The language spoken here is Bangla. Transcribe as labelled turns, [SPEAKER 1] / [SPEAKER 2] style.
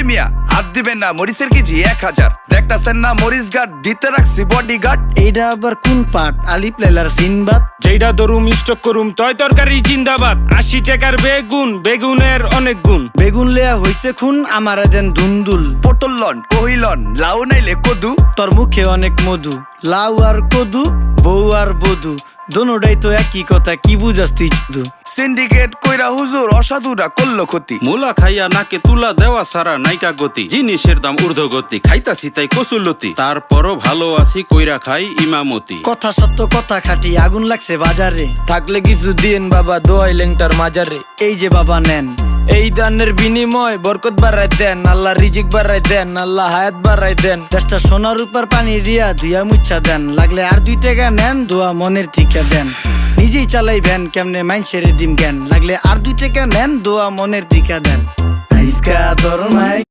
[SPEAKER 1] মিয়া হাত দিবেন না, মরিচের কেজি 1000। দেখতাছেন না মরিচ গার্ড দিতে রাখছি বডি গার্ড।
[SPEAKER 2] এইটা আবার কোন পাট? আলিপ লাইলার সিনবাদ।
[SPEAKER 3] যেইটা ধরুম স্টক করুম তয় তরকারি জিন্দাবাদ। 80 টাকার বেগুন, বেগুনের অনেক গুণ।
[SPEAKER 2] বেগুন লেয়া হইছে খুন, আমারে দেন ধুন্দুল।
[SPEAKER 1] পটল লন, কহিলন, লাউ নাইলে কদু।
[SPEAKER 2] তোর মুখে অনেক মধু, লাউ আর কদু, বউ আর বধু, দোনোটাই তো একই কথা, কি বুঝাস তুই শুধু?
[SPEAKER 1] সিন্ডিকেট কইরা হুজুর অসাধুরা করলো ক্ষতি।
[SPEAKER 4] মুলা খাইয়া নাকে তুলা দেওয়া সারা নাইকা গতি। জিনিসের দাম ঊর্ধ্বগতি, খাইতাছি তাই কসুলতি। তারপরও ভালো আছি কইরা খাই ইমামতি।
[SPEAKER 2] কথা সত্য কথা খাটি, আগুন লাগছে বাজারে।
[SPEAKER 5] থাকলে কিছু দিয়েন বাবা, দোয়াই লেংটার মাজারে।
[SPEAKER 2] এই যে বাবা নেন,
[SPEAKER 5] এই দানের বিনিময় বরকত বাড়াই দেন, আল্লাহ রিজিক বাড়াই দেন, আল্লাহ হায়াত বাড়াই দেন।
[SPEAKER 2] দেশটা সোনার উপর পানি দিয়া ধুইয়া মুচ্ছা দেন। লাগলে আর 2 টাকা নেন, দোয়া মনের ঠিকা দেন। নিজেই চালাই ভ্যান, কেমনে মাইনসেরে দিম জ্ঞান। লাগলে আর 2 টাকা নেন, দোয়া মনের ঠিকা দেন। আইসকা তোর নাই